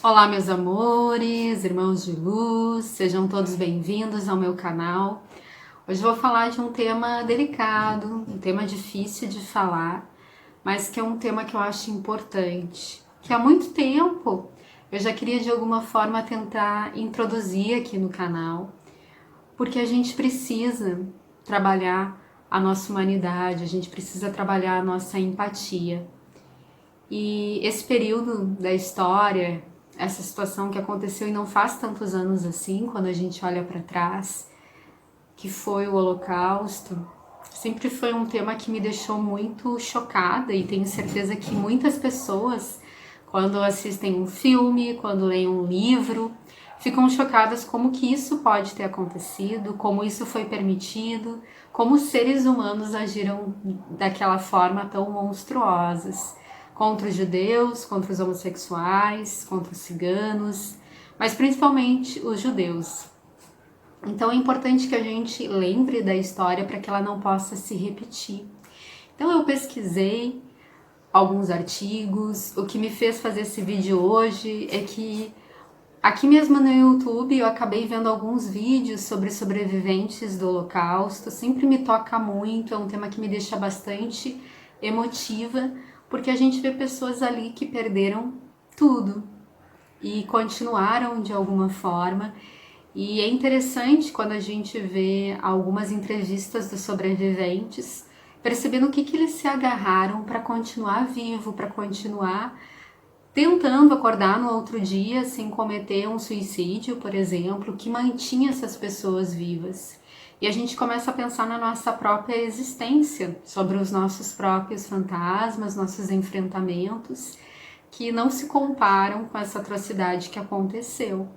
Olá, meus amores, irmãos de luz, sejam todos bem-vindos ao meu canal. Hoje vou falar de um tema delicado, um tema difícil de falar, mas que é um tema que eu acho importante, que há muito tempo eu já queria de alguma forma tentar introduzir aqui no canal, porque a gente precisa trabalhar a nossa humanidade, a gente precisa trabalhar a nossa empatia. E esse período da história, essa situação que aconteceu e não faz tantos anos assim, quando a gente olha para trás, que foi o Holocausto, sempre foi um tema que me deixou muito chocada e tenho certeza que muitas pessoas, quando assistem um filme, quando leem um livro, ficam chocadas como que isso pode ter acontecido, como isso foi permitido, como os seres humanos agiram daquela forma tão monstruosas contra os judeus, contra os homossexuais, contra os ciganos, mas principalmente os judeus. Então é importante que a gente lembre da história para que ela não possa se repetir. Então eu pesquisei alguns artigos, o que me fez fazer esse vídeo hoje é que aqui mesmo no YouTube eu acabei vendo alguns vídeos sobre sobreviventes do Holocausto, sempre me toca muito, é um tema que me deixa bastante emotiva, porque a gente vê pessoas ali que perderam tudo e continuaram de alguma forma. E é interessante quando a gente vê algumas entrevistas dos sobreviventes, percebendo o que eles se agarraram para continuar vivo, para continuar tentando acordar no outro dia sem cometer um suicídio, por exemplo, que mantinha essas pessoas vivas. E a gente começa a pensar na nossa própria existência, sobre os nossos próprios fantasmas, nossos enfrentamentos, que não se comparam com essa atrocidade que aconteceu.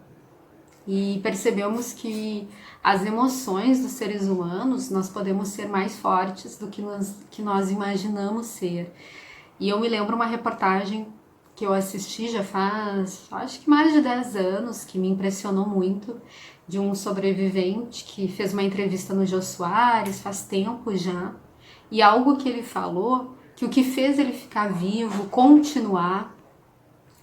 E percebemos que as emoções dos seres humanos, nós podemos ser mais fortes do que nós imaginamos ser. E eu me lembro uma reportagem que eu assisti já faz, acho que mais de 10 anos, que me impressionou muito, de um sobrevivente que fez uma entrevista no Jô Soares, faz tempo já, e algo que ele falou, que o que fez ele ficar vivo, continuar,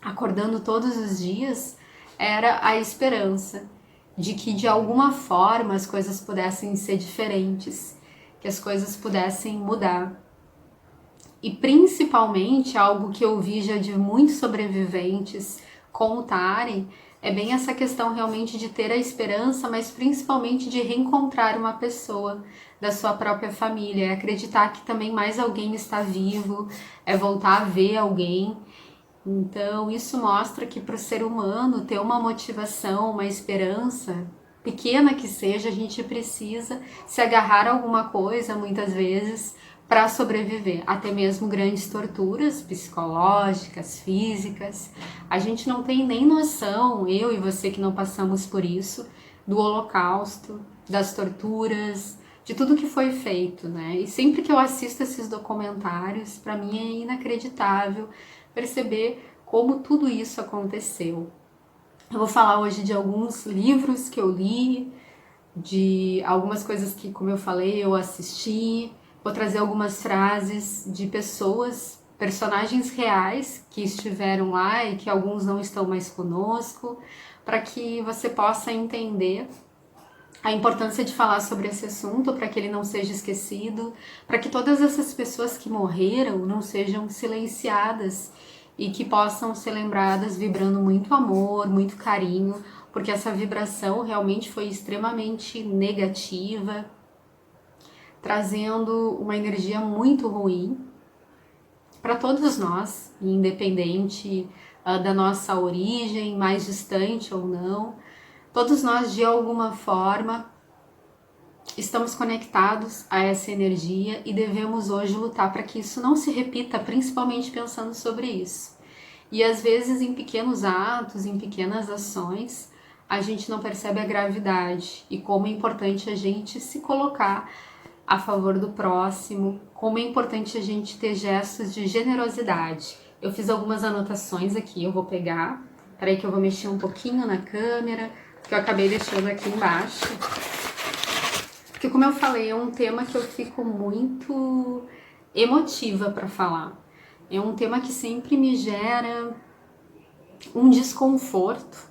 acordando todos os dias, era a esperança de que de alguma forma as coisas pudessem ser diferentes, que as coisas pudessem mudar. E principalmente algo que eu vi já de muitos sobreviventes contarem é bem essa questão realmente de ter a esperança, mas principalmente de reencontrar uma pessoa da sua própria família, é acreditar que também mais alguém está vivo, é voltar a ver alguém. Então isso mostra que para o ser humano ter uma motivação, uma esperança, pequena que seja, a gente precisa se agarrar a alguma coisa muitas vezes para sobreviver, até mesmo grandes torturas psicológicas, físicas. A gente não tem nem noção, eu e você que não passamos por isso, do Holocausto, das torturas, de tudo que foi feito, né? E sempre que eu assisto esses documentários, para mim é inacreditável perceber como tudo isso aconteceu. Eu vou falar hoje de alguns livros que eu li, de algumas coisas que, como eu falei, eu assisti. Vou trazer algumas frases de pessoas, personagens reais que estiveram lá e que alguns não estão mais conosco, para que você possa entender a importância de falar sobre esse assunto, para que ele não seja esquecido, para que todas essas pessoas que morreram não sejam silenciadas e que possam ser lembradas vibrando muito amor, muito carinho, porque essa vibração realmente foi extremamente negativa, trazendo uma energia muito ruim para todos nós, independente da nossa origem, mais distante ou não. Todos nós, de alguma forma, estamos conectados a essa energia e devemos hoje lutar para que isso não se repita, principalmente pensando sobre isso. E às vezes em pequenos atos, em pequenas ações, a gente não percebe a gravidade e como é importante a gente se colocar a favor do próximo, como é importante a gente ter gestos de generosidade. Eu fiz algumas anotações aqui, eu vou pegar, peraí que eu vou mexer um pouquinho na câmera, que eu acabei deixando aqui embaixo. Porque como eu falei, é um tema que eu fico muito emotiva para falar. É um tema que sempre me gera um desconforto,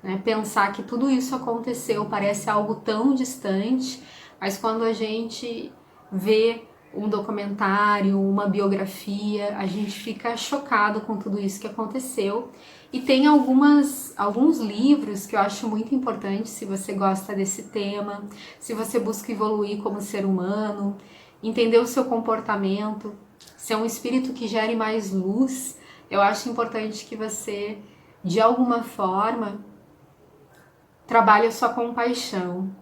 né? Pensar que tudo isso aconteceu parece algo tão distante, mas quando a gente vê um documentário, uma biografia, a gente fica chocado com tudo isso que aconteceu. E tem alguns livros que eu acho muito importantes se você gosta desse tema, se você busca evoluir como ser humano, entender o seu comportamento, ser um espírito que gere mais luz. Eu acho importante que você, de alguma forma, trabalhe a sua compaixão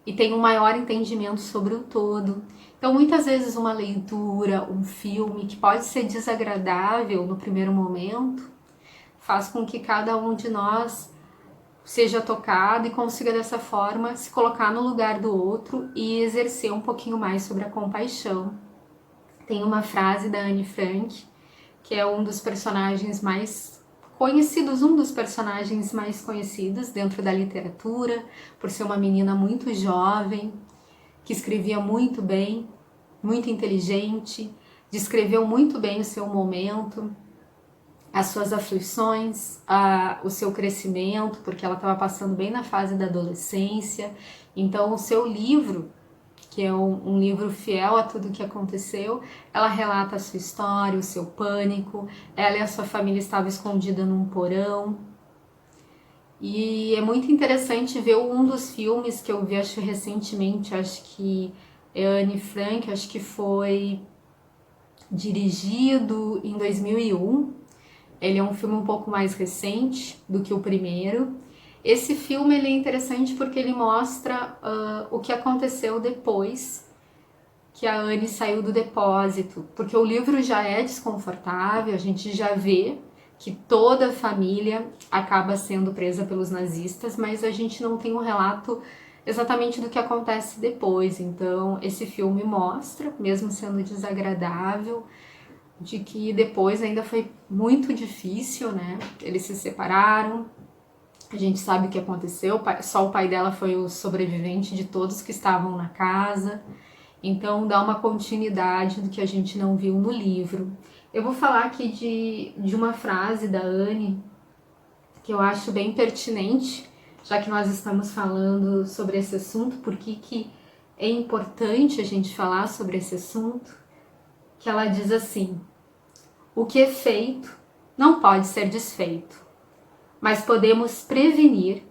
e tenha um maior entendimento sobre o todo. Então, muitas vezes uma leitura, um filme que pode ser desagradável no primeiro momento, faz com que cada um de nós seja tocado e consiga dessa forma se colocar no lugar do outro e exercer um pouquinho mais sobre a compaixão. Tem uma frase da Anne Frank, que é um dos personagens mais conhecidos dentro da literatura, por ser uma menina muito jovem, que escrevia muito bem, muito inteligente, descreveu muito bem o seu momento, as suas aflições, o seu crescimento, porque ela estava passando bem na fase da adolescência. Então, o seu livro, que é um livro fiel a tudo o que aconteceu, ela relata a sua história, o seu pânico, ela e a sua família estavam escondidas num porão. E é muito interessante ver um dos filmes que eu vi, acho recentemente, acho que é Anne Frank, acho que foi dirigido em 2001. Ele é um filme um pouco mais recente do que o primeiro. Esse filme ele é interessante porque ele mostra o que aconteceu depois que a Anne saiu do depósito, porque o livro já é desconfortável, a gente já vê que toda a família acaba sendo presa pelos nazistas, mas a gente não tem um relato exatamente do que acontece depois. Então, esse filme mostra, mesmo sendo desagradável, de que depois ainda foi muito difícil, né? Eles se separaram, a gente sabe o que aconteceu, só o pai dela foi o sobrevivente de todos que estavam na casa. Então dá uma continuidade do que a gente não viu no livro. Eu vou falar aqui de uma frase da Anne que eu acho bem pertinente, já que nós estamos falando sobre esse assunto, porque que é importante a gente falar sobre esse assunto, que ela diz assim: o que é feito não pode ser desfeito, mas podemos prevenir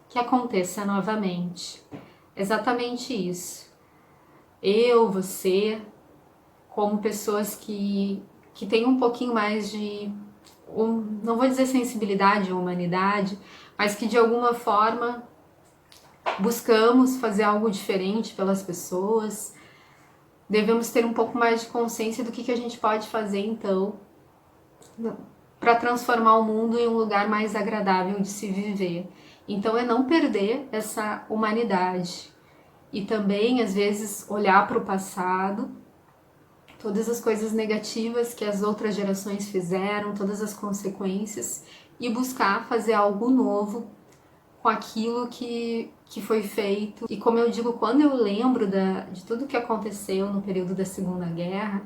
que aconteça novamente. Exatamente isso. Eu, você, como pessoas que têm um pouquinho mais de, não vou dizer sensibilidade ou humanidade, mas que de alguma forma buscamos fazer algo diferente pelas pessoas, devemos ter um pouco mais de consciência do que a gente pode fazer então para transformar o mundo em um lugar mais agradável de se viver. Então é não perder essa humanidade e também às vezes olhar para o passado, todas as coisas negativas que as outras gerações fizeram, todas as consequências, e buscar fazer algo novo com aquilo que foi feito. E como eu digo, quando eu lembro de tudo que aconteceu no período da Segunda Guerra,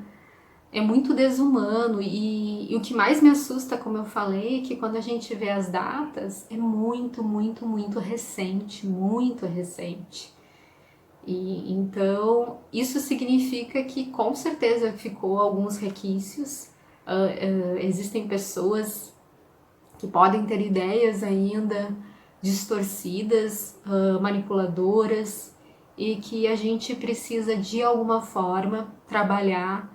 é muito desumano e o que mais me assusta, como eu falei, é que quando a gente vê as datas, é muito, muito, muito recente, muito recente. E então isso significa que com certeza ficou alguns requisitos, existem pessoas que podem ter ideias ainda distorcidas, manipuladoras, e que a gente precisa de alguma forma trabalhar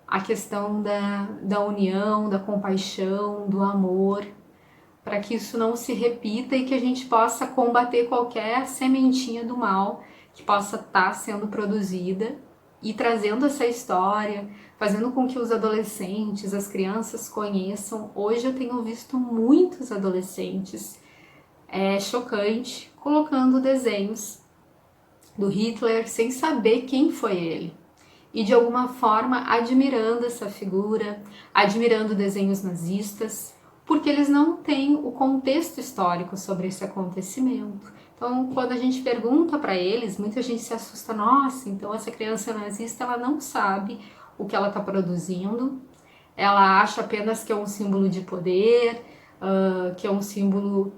a questão da união, da compaixão, do amor, para que isso não se repita e que a gente possa combater qualquer sementinha do mal que possa estar sendo produzida e trazendo essa história, fazendo com que os adolescentes, as crianças conheçam. Hoje eu tenho visto muitos adolescentes, é chocante, colocando desenhos do Hitler sem saber quem foi ele. E de alguma forma admirando essa figura, admirando desenhos nazistas, porque eles não têm o contexto histórico sobre esse acontecimento. Então, quando a gente pergunta para eles, muita gente se assusta: nossa, então essa criança nazista ela não sabe o que ela está produzindo, ela acha apenas que é um símbolo de poder, que é um símbolo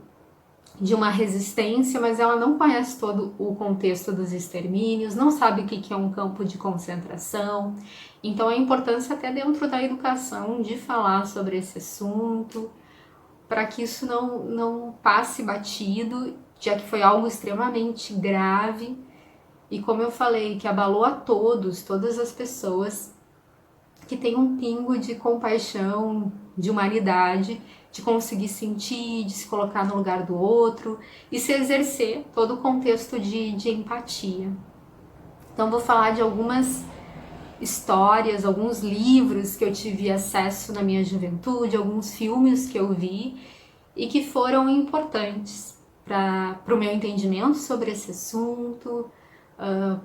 de uma resistência, mas ela não conhece todo o contexto dos extermínios, não sabe o que é um campo de concentração. Então a importância até dentro da educação de falar sobre esse assunto, para que isso não passe batido, já que foi algo extremamente grave e, como eu falei, que abalou a todas as pessoas que têm um pingo de compaixão, de humanidade, de conseguir sentir, de se colocar no lugar do outro e se exercer todo o contexto de empatia. Então vou falar de algumas histórias, alguns livros que eu tive acesso na minha juventude, alguns filmes que eu vi e que foram importantes para o meu entendimento sobre esse assunto,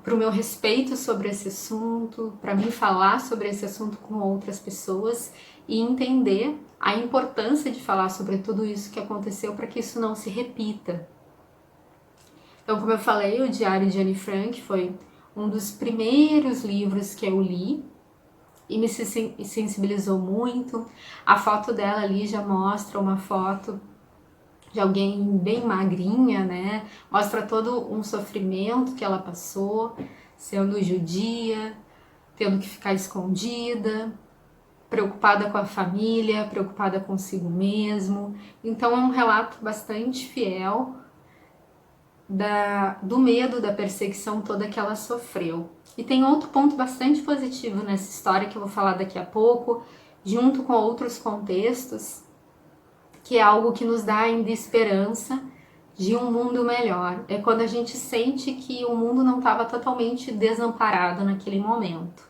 para o meu respeito sobre esse assunto, para mim falar sobre esse assunto com outras pessoas e entender a importância de falar sobre tudo isso que aconteceu para que isso não se repita. Então, como eu falei, o Diário de Anne Frank foi um dos primeiros livros que eu li e me sensibilizou muito. A foto dela ali já mostra uma foto de alguém bem magrinha, né? Mostra todo um sofrimento que ela passou, sendo judia, tendo que ficar escondida, preocupada com a família, preocupada consigo mesmo. Então é um relato bastante fiel do medo, da perseguição toda que ela sofreu. E tem outro ponto bastante positivo nessa história que eu vou falar daqui a pouco, junto com outros contextos, que é algo que nos dá ainda esperança de um mundo melhor. É quando a gente sente que o mundo não estava totalmente desamparado naquele momento.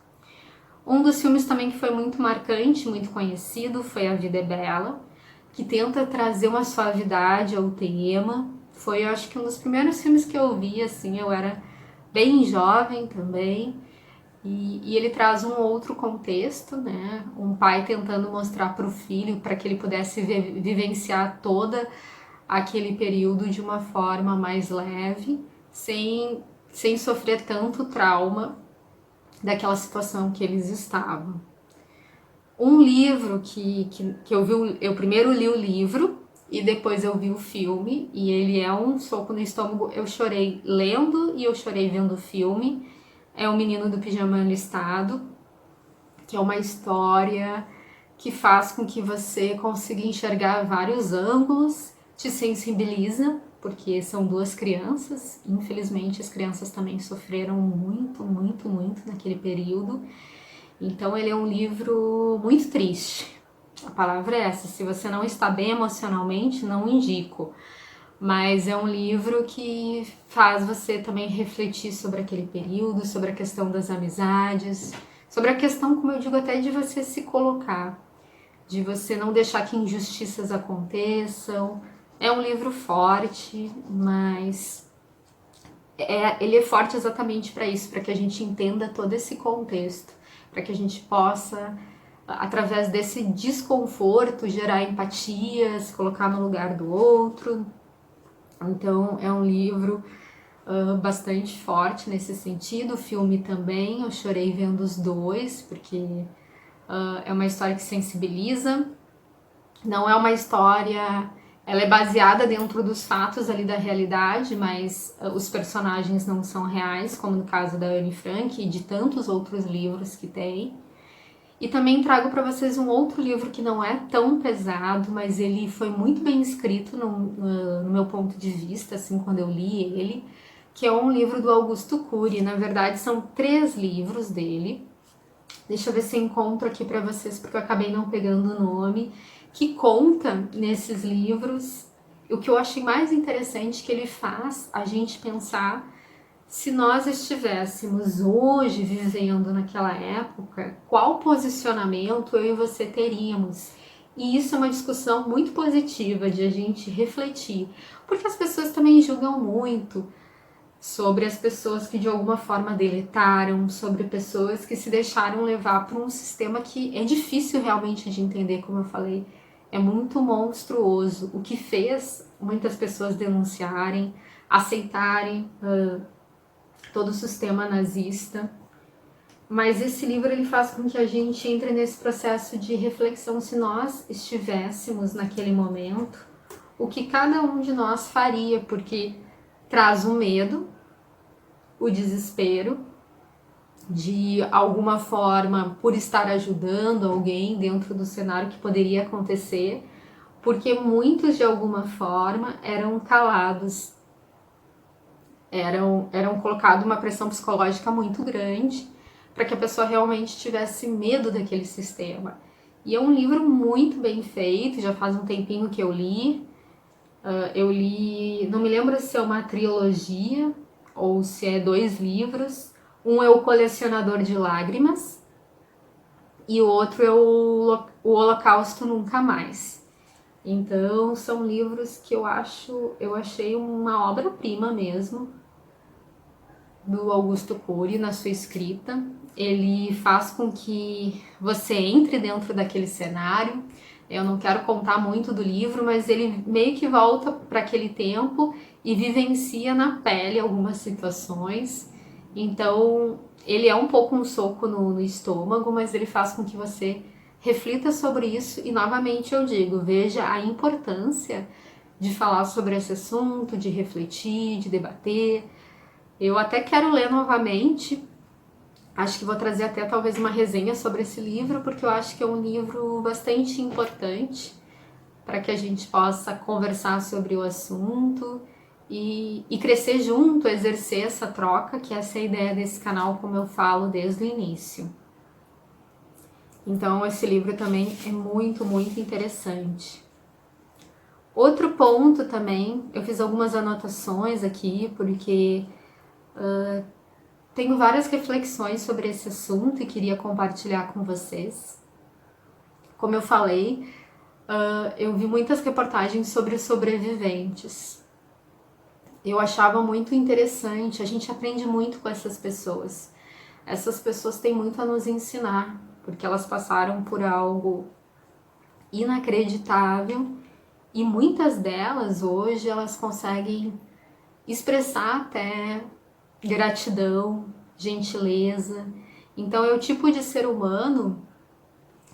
Um dos filmes também que foi muito marcante, muito conhecido, foi A Vida é Bela, que tenta trazer uma suavidade ao tema. Foi, eu acho que um dos primeiros filmes que eu vi, assim, eu era bem jovem também. E ele traz um outro contexto, né? Um pai tentando mostrar para o filho para que ele pudesse vivenciar toda aquele período de uma forma mais leve, sem sofrer tanto trauma daquela situação que eles estavam. Um livro que eu vi, eu primeiro li o livro e depois eu vi o filme, e ele é um soco no estômago. Eu chorei lendo e eu chorei vendo o filme. É O Menino do Pijama Listrado, que é uma história que faz com que você consiga enxergar vários ângulos, te sensibiliza, porque são duas crianças. Infelizmente, as crianças também sofreram muito, muito, muito naquele período. Então, ele é um livro muito triste. A palavra é essa. Se você não está bem emocionalmente, não indico. Mas é um livro que faz você também refletir sobre aquele período, sobre a questão das amizades, sobre a questão, como eu digo, até de você se colocar, de você não deixar que injustiças aconteçam. É um livro forte, mas ele é forte exatamente para isso, para que a gente entenda todo esse contexto, para que a gente possa, através desse desconforto, gerar empatia, se colocar no lugar do outro. Então é um livro bastante forte nesse sentido. O filme também, eu chorei vendo os dois, porque é uma história que sensibiliza. Não é uma história... Ela é baseada dentro dos fatos ali da realidade, mas os personagens não são reais, como no caso da Anne Frank e de tantos outros livros que tem. E também trago para vocês um outro livro que não é tão pesado, mas ele foi muito bem escrito no meu ponto de vista, assim, quando eu li ele, que é um livro do Augusto Cury. Na verdade, são 3 livros dele. Deixa eu ver se eu encontro aqui para vocês, porque eu acabei não pegando o nome, que conta nesses livros. O que eu achei mais interessante que ele faz a gente pensar se nós estivéssemos hoje vivendo naquela época, qual posicionamento eu e você teríamos? E isso é uma discussão muito positiva de a gente refletir, porque as pessoas também julgam muito sobre as pessoas que de alguma forma deletaram, sobre pessoas que se deixaram levar por um sistema que é difícil realmente de entender, como eu falei, é muito monstruoso, o que fez muitas pessoas denunciarem, aceitarem todo o sistema nazista. Mas esse livro ele faz com que a gente entre nesse processo de reflexão se nós estivéssemos naquele momento, o que cada um de nós faria, porque traz o medo, o desespero, de alguma forma, por estar ajudando alguém dentro do cenário que poderia acontecer, porque muitos de alguma forma eram calados, eram colocado uma pressão psicológica muito grande para que a pessoa realmente tivesse medo daquele sistema. E é um livro muito bem feito, já faz um tempinho que eu li. Eu li, não me lembro se é uma trilogia ou se é 2 livros. Um é O Colecionador de Lágrimas e o outro é o Holocausto Nunca Mais. Então são livros que eu achei uma obra-prima mesmo do Augusto Cury na sua escrita. Ele faz com que você entre dentro daquele cenário. Eu não quero contar muito do livro, mas ele meio que volta para aquele tempo e vivencia na pele algumas situações. Então, ele é um pouco um soco no estômago, mas ele faz com que você reflita sobre isso. E novamente eu digo, veja a importância de falar sobre esse assunto, de refletir, de debater. Eu até quero ler novamente, acho que vou trazer até talvez uma resenha sobre esse livro, porque eu acho que é um livro bastante importante para que a gente possa conversar sobre o assunto e crescer junto, exercer essa troca, que essa é a ideia desse canal, como eu falo desde o início. Então esse livro também é muito, muito interessante. Outro ponto também, eu fiz algumas anotações aqui, porque tenho várias reflexões sobre esse assunto e queria compartilhar com vocês. Como eu falei, eu vi muitas reportagens sobre os sobreviventes. Eu achava muito interessante, a gente aprende muito com essas pessoas. Essas pessoas têm muito a nos ensinar, porque elas passaram por algo inacreditável e muitas delas hoje elas conseguem expressar até gratidão, gentileza. Então é o tipo de ser humano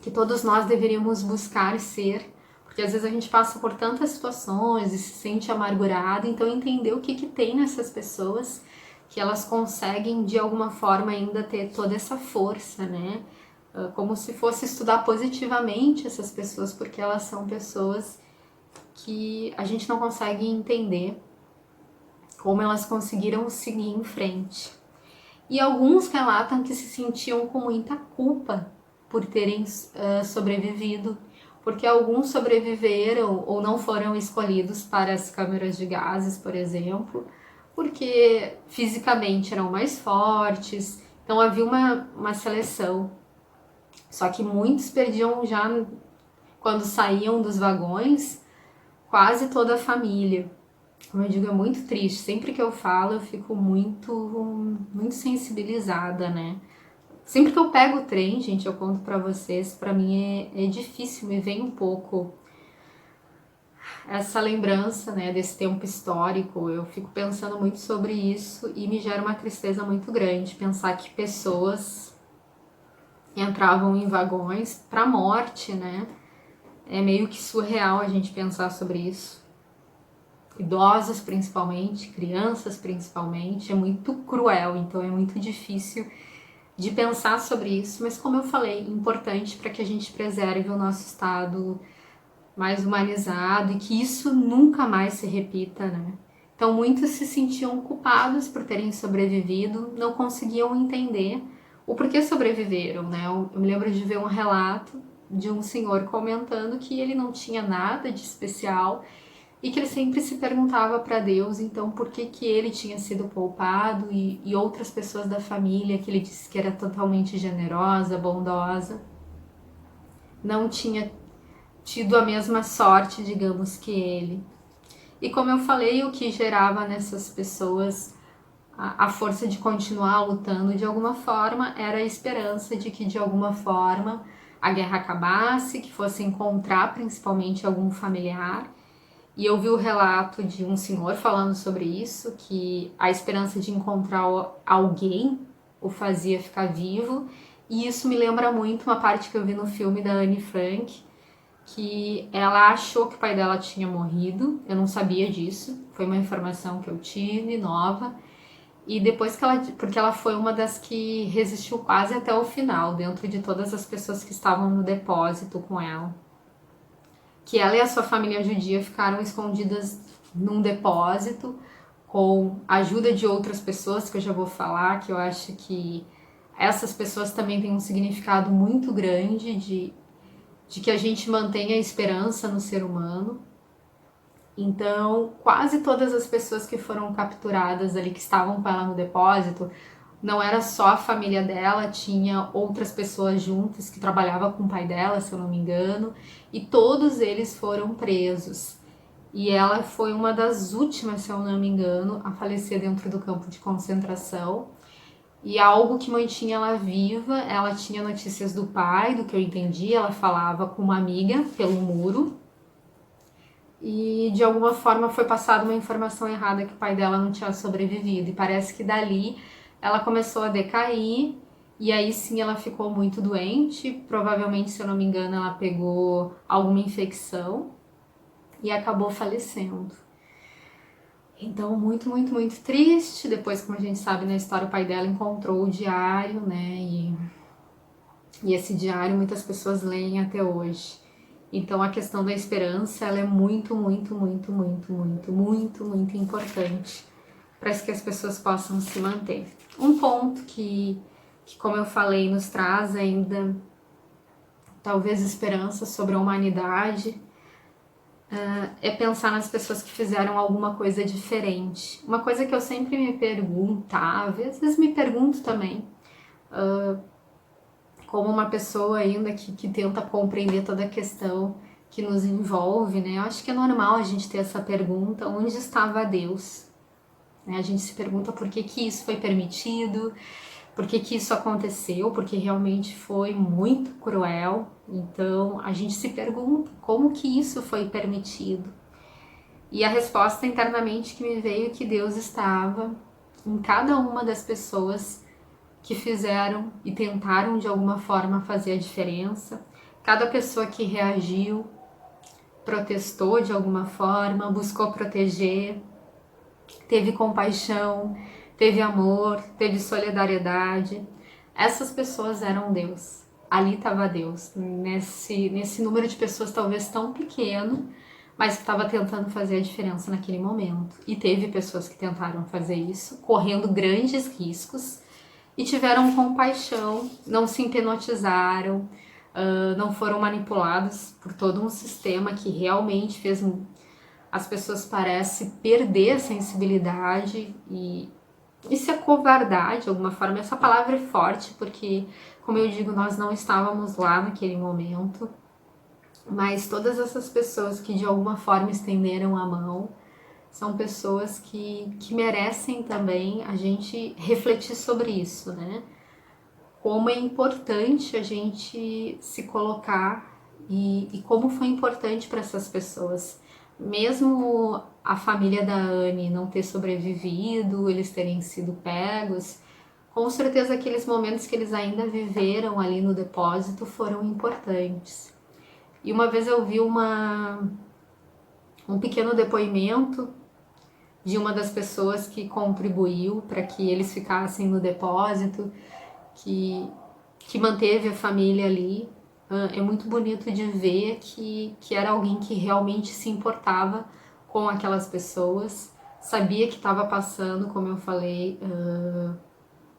que todos nós deveríamos buscar ser, porque às vezes a gente passa por tantas situações e se sente amargurado, então entender o que tem nessas pessoas que elas conseguem de alguma forma ainda ter toda essa força, né? Como se fosse estudar positivamente essas pessoas, porque elas são pessoas que a gente não consegue entender como elas conseguiram seguir em frente. E alguns relatam que se sentiam com muita culpa por terem sobrevivido, porque alguns sobreviveram ou não foram escolhidos para as câmeras de gases, por exemplo, porque fisicamente eram mais fortes, então havia uma seleção. Só que muitos perdiam já, quando saíam dos vagões, quase toda a família. Como eu digo, é muito triste. Sempre que eu falo, eu fico muito sensibilizada, né? Sempre que eu pego o trem, gente, eu conto pra vocês, pra mim é difícil, me vem um pouco essa lembrança, né, desse tempo histórico. Eu fico pensando muito sobre isso e me gera uma tristeza muito grande pensar que pessoas entravam em vagões pra morte, né? É meio que surreal a gente pensar sobre isso. Idosos principalmente, crianças principalmente, é muito cruel, então é muito difícil de pensar sobre isso, mas como eu falei, importante para que a gente preserve o nosso estado mais humanizado e que isso nunca mais se repita, né? Então muitos se sentiam culpados por terem sobrevivido, não conseguiam entender o porquê sobreviveram, né? Eu me lembro de ver um relato de um senhor comentando que ele não tinha nada de especial e que ele sempre se perguntava para Deus, então, por que ele tinha sido poupado e outras pessoas da família, que ele disse que era totalmente generosa, bondosa, não tinha tido a mesma sorte, digamos, que ele. E como eu falei, o que gerava nessas pessoas a força de continuar lutando de alguma forma era a esperança de que de alguma forma a guerra acabasse, que fosse encontrar principalmente algum familiar. E eu vi o relato de um senhor falando sobre isso, que a esperança de encontrar alguém o fazia ficar vivo. E isso me lembra muito uma parte que eu vi no filme da Anne Frank, que ela achou que o pai dela tinha morrido, eu não sabia disso, foi uma informação que eu tive, nova, e depois que porque ela foi uma das que resistiu quase até o final, dentro de todas as pessoas que estavam no depósito com ela, que ela e a sua família judia ficaram escondidas num depósito, com a ajuda de outras pessoas, que eu já vou falar, que eu acho que essas pessoas também têm um significado muito grande de que a gente mantenha a esperança no ser humano. Então, quase todas as pessoas que foram capturadas ali, que estavam com ela no depósito, não era só a família dela, tinha outras pessoas juntas que trabalhavam com o pai dela, se eu não me engano, e todos eles foram presos. E ela foi uma das últimas, se eu não me engano, a falecer dentro do campo de concentração. E algo que mantinha ela viva, ela tinha notícias do pai, do que eu entendi, ela falava com uma amiga pelo muro. E de alguma forma foi passada uma informação errada que o pai dela não tinha sobrevivido. E parece que dali ela começou a decair, e aí sim ela ficou muito doente. Provavelmente, se eu não me engano, ela pegou alguma infecção e acabou falecendo. Então, muito, muito, muito triste. Depois, como a gente sabe na história, o pai dela encontrou o diário, né? E esse diário muitas pessoas leem até hoje. Então, a questão da esperança, ela é muito, muito, muito, muito, muito, muito, muito importante para que as pessoas possam se manter. Um ponto que, como eu falei, nos traz ainda talvez esperança sobre a humanidade, é pensar nas pessoas que fizeram alguma coisa diferente. Uma coisa que eu sempre me perguntava, às vezes me pergunto também, como uma pessoa ainda que tenta compreender toda a questão que nos envolve, né? Eu acho que é normal a gente ter essa pergunta, onde estava Deus? Né? A gente se pergunta por que isso foi permitido, por que isso aconteceu, porque realmente foi muito cruel. Então a gente se pergunta como que isso foi permitido. E a resposta internamente que me veio é que Deus estava em cada uma das pessoas que fizeram e tentaram de alguma forma fazer a diferença. Cada pessoa que reagiu, protestou de alguma forma, buscou proteger, teve compaixão, teve amor, teve solidariedade. Essas pessoas eram Deus. Ali estava Deus, nesse número de pessoas talvez tão pequeno, mas que estava tentando fazer a diferença naquele momento. E teve pessoas que tentaram fazer isso, correndo grandes riscos, e tiveram compaixão, não se hipnotizaram, não foram manipulados por todo um sistema que realmente fez as pessoas parecem perder a sensibilidade e se acovardar de alguma forma. Essa palavra é forte porque, como eu digo, nós não estávamos lá naquele momento, mas todas essas pessoas que de alguma forma estenderam a mão são pessoas que merecem também a gente refletir sobre isso, né? Como é importante a gente se colocar e como foi importante para essas pessoas. Mesmo a família da Anne não ter sobrevivido, eles terem sido pegos, com certeza aqueles momentos que eles ainda viveram ali no depósito foram importantes. E uma vez eu vi um pequeno depoimento de uma das pessoas que contribuiu para que eles ficassem no depósito, que manteve a família ali. É muito bonito de ver que era alguém que realmente se importava com aquelas pessoas, sabia que estava passando, como eu falei,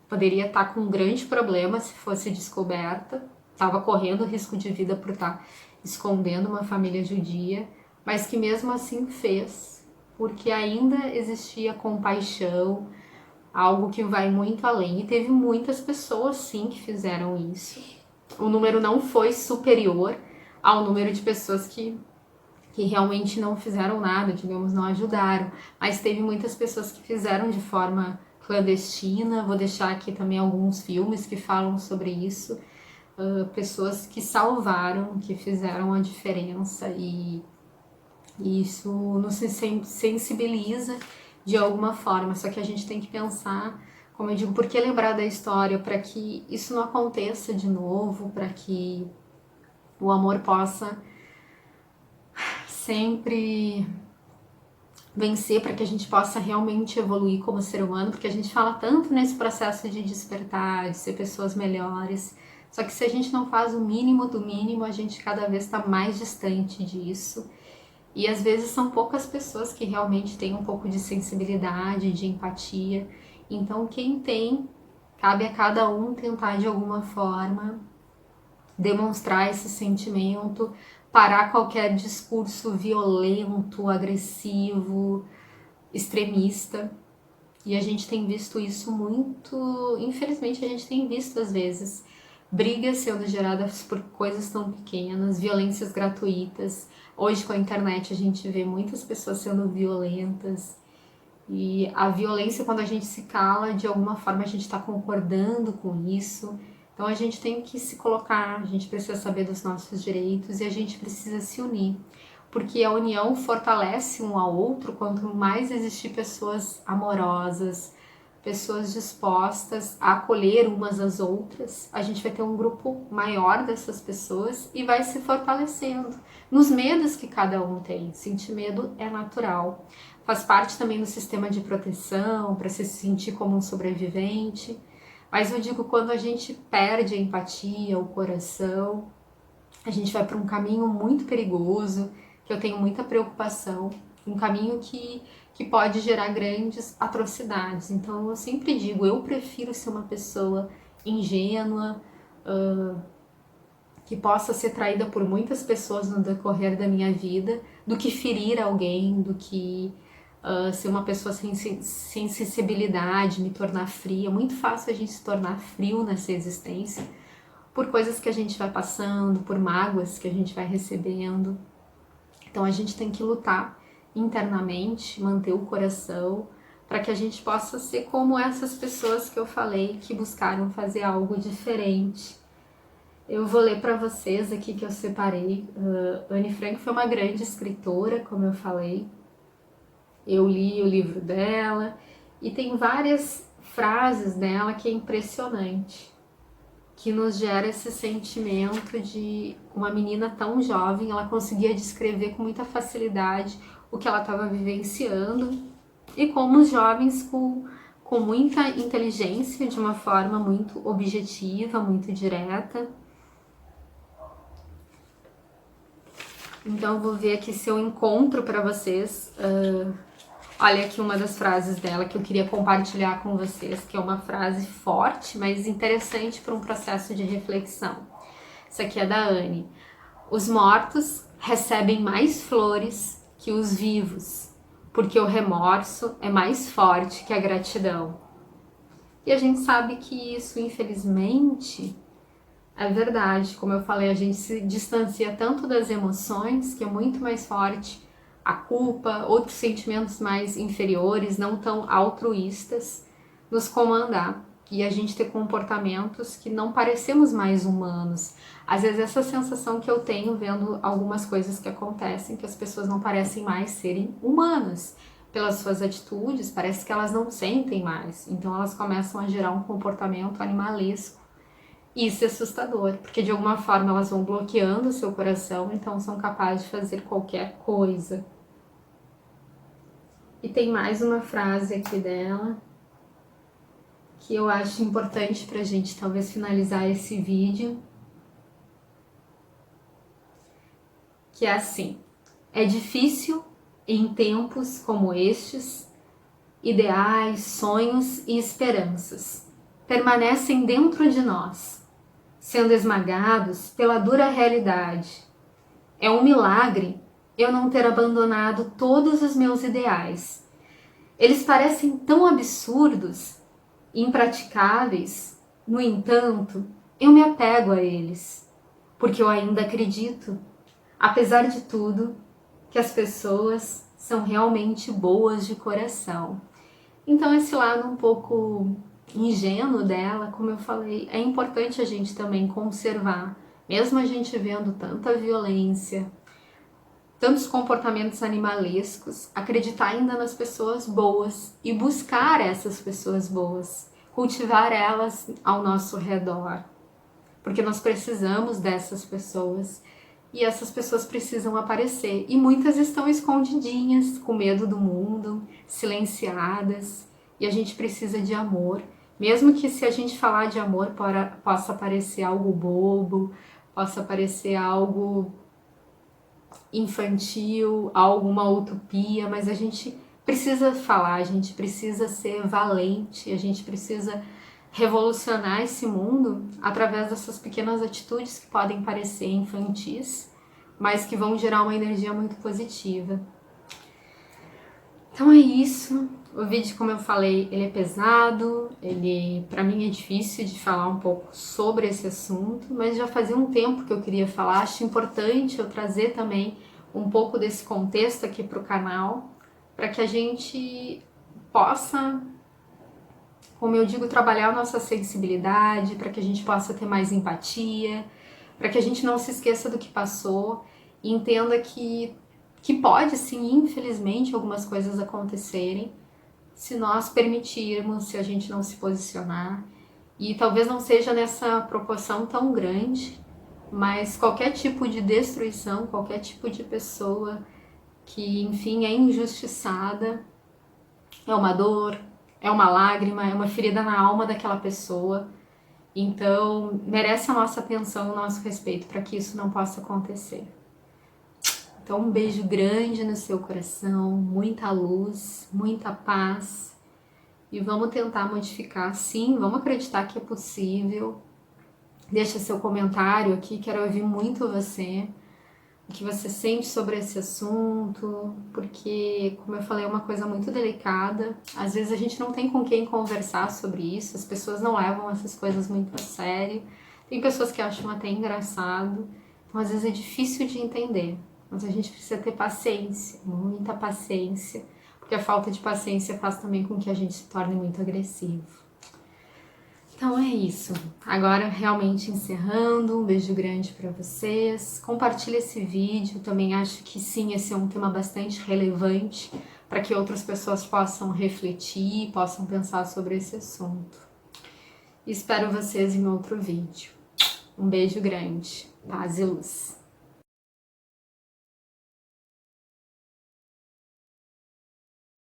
poderia estar com um grande problema se fosse descoberta, estava correndo risco de vida por estar escondendo uma família judia, mas que mesmo assim fez, porque ainda existia compaixão, algo que vai muito além. E teve muitas pessoas, sim, que fizeram isso. O número não foi superior ao número de pessoas que realmente não fizeram nada, digamos, não ajudaram. Mas teve muitas pessoas que fizeram de forma clandestina. Vou deixar aqui também alguns filmes que falam sobre isso. Pessoas que salvaram, que fizeram a diferença. E isso nos sensibiliza de alguma forma, só que a gente tem que pensar como eu digo, por que lembrar da história? Para que isso não aconteça de novo, para que o amor possa sempre vencer, para que a gente possa realmente evoluir como ser humano, porque a gente fala tanto nesse processo de despertar, de ser pessoas melhores, só que se a gente não faz o mínimo do mínimo, a gente cada vez está mais distante disso. E às vezes são poucas pessoas que realmente têm um pouco de sensibilidade, de empatia. Então quem tem, cabe a cada um tentar de alguma forma demonstrar esse sentimento, parar qualquer discurso violento, agressivo, extremista. E a gente tem visto isso muito, infelizmente a gente tem visto às vezes brigas sendo geradas por coisas tão pequenas, violências gratuitas. Hoje com a internet a gente vê muitas pessoas sendo violentas. E a violência, quando a gente se cala, de alguma forma a gente está concordando com isso. Então a gente tem que se colocar, a gente precisa saber dos nossos direitos e a gente precisa se unir. Porque a união fortalece um ao outro quanto mais existir pessoas amorosas, pessoas dispostas a acolher umas às outras, a gente vai ter um grupo maior dessas pessoas e vai se fortalecendo nos medos que cada um tem. Sentir medo é natural, faz parte também do sistema de proteção, para se sentir como um sobrevivente. Mas eu digo, quando a gente perde a empatia, o coração, a gente vai para um caminho muito perigoso, que eu tenho muita preocupação, um caminho que pode gerar grandes atrocidades. Então eu sempre digo, eu prefiro ser uma pessoa ingênua, que possa ser traída por muitas pessoas no decorrer da minha vida, do que ferir alguém, do que ser uma pessoa sem sensibilidade, me tornar fria. É muito fácil a gente se tornar frio nessa existência, por coisas que a gente vai passando, por mágoas que a gente vai recebendo. Então a gente tem que lutar internamente, manter o coração, para que a gente possa ser como essas pessoas que eu falei, que buscaram fazer algo diferente. Eu vou ler para vocês aqui que eu separei. Anne Frank foi uma grande escritora, como eu falei. Eu li o livro dela e tem várias frases dela que é impressionante, que nos gera esse sentimento de uma menina tão jovem, ela conseguia descrever com muita facilidade o que ela estava vivenciando, e como os jovens com muita inteligência, de uma forma muito objetiva, muito direta. Então eu vou ver aqui se eu encontro para vocês. Olha aqui uma das frases dela que eu queria compartilhar com vocês, que é uma frase forte, mas interessante para um processo de reflexão. Isso aqui é da Anne. Os mortos recebem mais flores que os vivos, porque o remorso é mais forte que a gratidão. E a gente sabe que isso, infelizmente, é verdade. Como eu falei, a gente se distancia tanto das emoções, que é muito mais forte a culpa, outros sentimentos mais inferiores, não tão altruístas, nos comandar e a gente ter comportamentos que não parecemos mais humanos. Às vezes essa sensação que eu tenho vendo algumas coisas que acontecem, que as pessoas não parecem mais serem humanas. Pelas suas atitudes, parece que elas não sentem mais. Então elas começam a gerar um comportamento animalesco. Isso é assustador, porque de alguma forma elas vão bloqueando o seu coração, então são capazes de fazer qualquer coisa. E tem mais uma frase aqui dela, que eu acho importante pra gente talvez finalizar esse vídeo, que é assim: é difícil em tempos como estes, ideais, sonhos e esperanças permanecem dentro de nós, sendo esmagados pela dura realidade. É um milagre eu não ter abandonado todos os meus ideais. Eles parecem tão absurdos e impraticáveis, no entanto, eu me apego a eles, porque eu ainda acredito, apesar de tudo, que as pessoas são realmente boas de coração. Então esse lado um pouco ingênuo dela, como eu falei, é importante a gente também conservar, mesmo a gente vendo tanta violência, tantos comportamentos animalescos, acreditar ainda nas pessoas boas e buscar essas pessoas boas, cultivar elas ao nosso redor, porque nós precisamos dessas pessoas e essas pessoas precisam aparecer. E muitas estão escondidinhas, com medo do mundo, silenciadas, e a gente precisa de amor. Mesmo que se a gente falar de amor possa parecer algo bobo, possa parecer algo infantil, alguma utopia, mas a gente precisa falar, a gente precisa ser valente, a gente precisa revolucionar esse mundo através dessas pequenas atitudes que podem parecer infantis, mas que vão gerar uma energia muito positiva. Então é isso. O vídeo, como eu falei, ele é pesado, ele para mim é difícil de falar um pouco sobre esse assunto, mas já fazia um tempo que eu queria falar. Acho importante eu trazer também um pouco desse contexto aqui para o canal, para que a gente possa, como eu digo, trabalhar a nossa sensibilidade, para que a gente possa ter mais empatia, para que a gente não se esqueça do que passou e entenda que pode sim, infelizmente, algumas coisas acontecerem se nós permitirmos, se a gente não se posicionar. E talvez não seja nessa proporção tão grande, mas qualquer tipo de destruição, qualquer tipo de pessoa que, enfim, é injustiçada, é uma dor, é uma lágrima, é uma ferida na alma daquela pessoa. Então, merece a nossa atenção, o nosso respeito para que isso não possa acontecer. Então, um beijo grande no seu coração, muita luz, muita paz. E vamos tentar modificar, sim, vamos acreditar que é possível. Deixa seu comentário aqui, quero ouvir muito você, o que você sente sobre esse assunto, porque, como eu falei, é uma coisa muito delicada. Às vezes a gente não tem com quem conversar sobre isso, as pessoas não levam essas coisas muito a sério. Tem pessoas que acham até engraçado, então às vezes é difícil de entender. Mas a gente precisa ter paciência, muita paciência, porque a falta de paciência faz também com que a gente se torne muito agressivo. Então é isso. Agora realmente encerrando, um beijo grande para vocês. Compartilhe esse vídeo, também acho que sim, esse é um tema bastante relevante para que outras pessoas possam refletir, possam pensar sobre esse assunto. Espero vocês em outro vídeo. Um beijo grande, paz e luz.